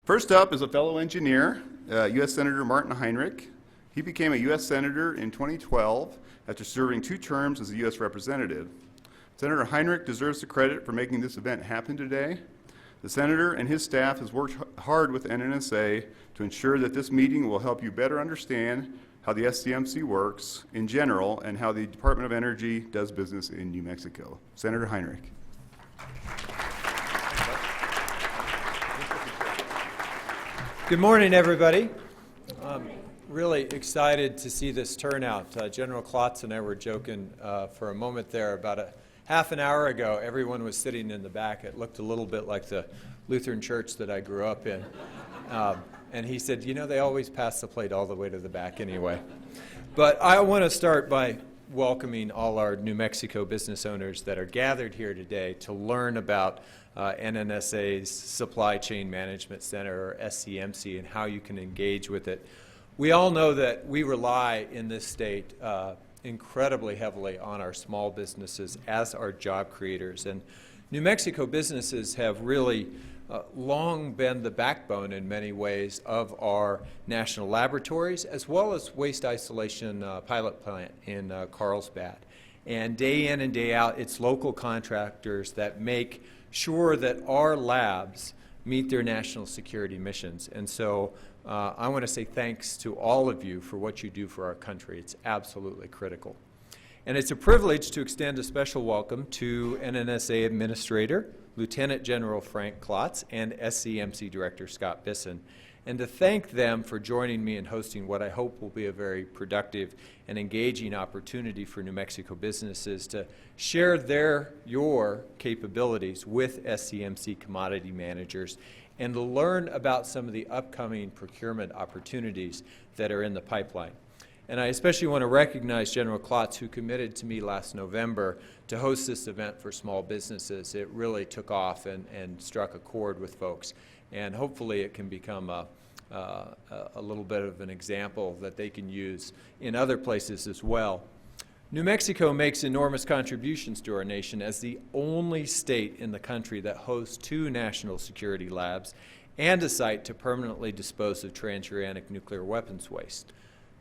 First up is a fellow engineer, U.S. Senator Martin Heinrich. He became a U.S. Senator in 2012 after serving 2 terms as a U.S. Representative. Senator Heinrich deserves the credit for making this event happen today. The Senator and his staff has worked hard with NNSA to ensure that this meeting will help you better understand how the SCMC works in general and how the Department of Energy does business in New Mexico. Senator Heinrich. Good morning, everybody. I'm really excited to see this turnout. General Klotz and I were joking for a moment there. About a half an hour ago, everyone was sitting in the back. It looked a little bit like the Lutheran church that I grew up in. And he said, you know, they always pass the plate all the way to the back anyway. But I want to start by welcoming all our New Mexico business owners that are gathered here today to learn about NNSA's Supply Chain Management Center, or SCMC, and how you can engage with it. We all know that we rely in this state incredibly heavily on our small businesses as our job creators. And New Mexico businesses have really long been the backbone in many ways of our national laboratories, as well as waste isolation pilot plant in Carlsbad. And day in and day out, it's local contractors that make sure that our labs meet their national security missions. And so I want to say thanks to all of you for what you do for our country. It's absolutely critical. And it's a privilege to extend a special welcome to NNSA Administrator, Lieutenant General Frank Klotz, and SCMC Director Scott Bisson, and to thank them for joining me in hosting what I hope will be a very productive and engaging opportunity for New Mexico businesses to share your capabilities with SCMC commodity managers and to learn about some of the upcoming procurement opportunities that are in the pipeline. And I especially want to recognize General Klotz, who committed to me last November to host this event for small businesses. It really took off and struck a chord with folks. And hopefully it can become a little bit of an example that they can use in other places as well. New Mexico makes enormous contributions to our nation as the only state in the country that hosts 2 national security labs and a site to permanently dispose of transuranic nuclear weapons waste.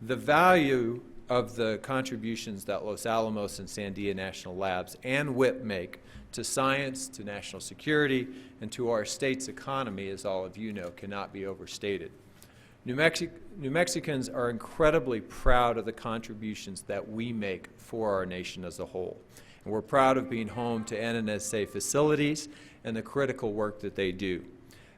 The value of the contributions that Los Alamos and Sandia National Labs and WIP make to science, to national security, and to our state's economy, as all of you know, cannot be overstated. New Mexicans are incredibly proud of the contributions that we make for our nation as a whole. And we're proud of being home to NNSA facilities and the critical work that they do.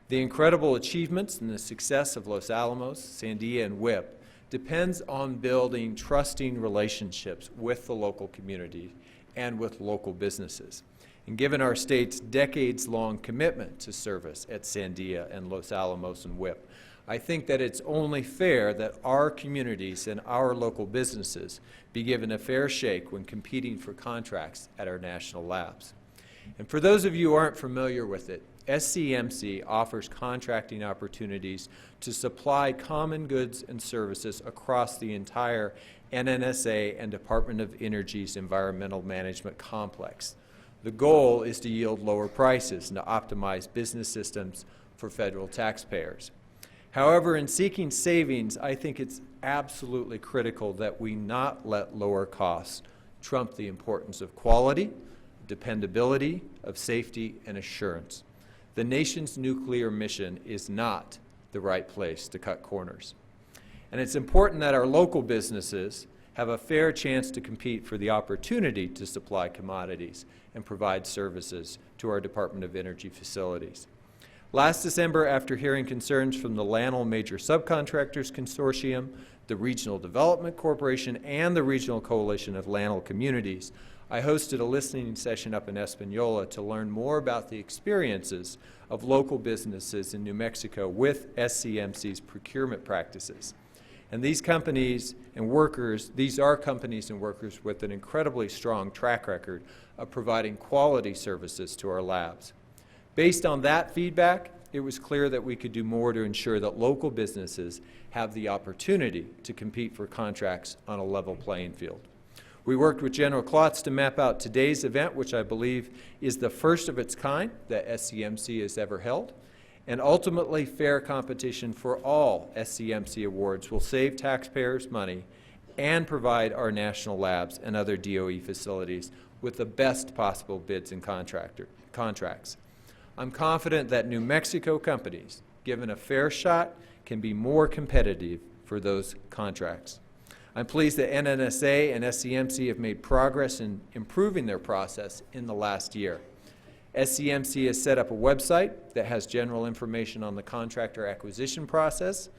The incredible achievements and the success of Los Alamos, Sandia, and WIP depends on building trusting relationships with the local community and with local businesses. And given our state's decades-long commitment to service at Sandia and Los Alamos and WIP, I think that it's only fair that our communities and our local businesses be given a fair shake when competing for contracts at our national labs. And for those of you who aren't familiar with it, SCMC offers contracting opportunities to supply common goods and services across the entire NNSA and Department of Energy's environmental management complex. The goal is to yield lower prices and to optimize business systems for federal taxpayers. However, in seeking savings, I think it's absolutely critical that we not let lower costs trump the importance of quality, dependability, of safety, and assurance. The nation's nuclear mission is not the right place to cut corners. And it's important that our local businesses have a fair chance to compete for the opportunity to supply commodities and provide services to our Department of Energy facilities. Last December, after hearing concerns from the LANL Major Subcontractors Consortium, the Regional Development Corporation, and the Regional Coalition of LANL Communities, I hosted a listening session up in Espanola to learn more about the experiences of local businesses in New Mexico with SCMC's procurement practices. And these companies and workers, these are companies and workers with an incredibly strong track record of providing quality services to our labs. Based on that feedback, it was clear that we could do more to ensure that local businesses have the opportunity to compete for contracts on a level playing field. We worked with General Klotz to map out today's event, which I believe is the first of its kind that SCMC has ever held. And ultimately, fair competition for all SCMC awards will save taxpayers money and provide our national labs and other DOE facilities with the best possible bids and contracts. I'm confident that New Mexico companies, given a fair shot, can be more competitive for those contracts. I'm pleased that NNSA and SCMC have made progress in improving their process in the last year. SCMC has set up a website that has general information on the contractor acquisition process.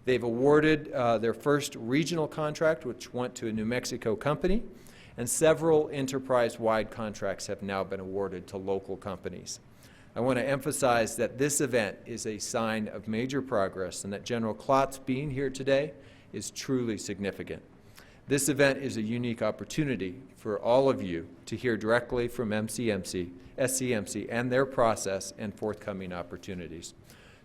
They've awarded their first regional contract, which went to a New Mexico company, and several enterprise-wide contracts have now been awarded to local companies. I want to emphasize that this event is a sign of major progress and that General Klotz being here today is truly significant. This event is a unique opportunity for all of you to hear directly from SCMC and their process and forthcoming opportunities.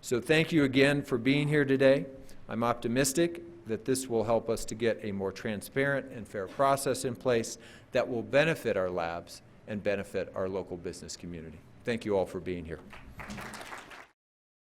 So thank you again for being here today. I'm optimistic that this will help us to get a more transparent and fair process in place that will benefit our labs and benefit our local business community. Thank you all for being here.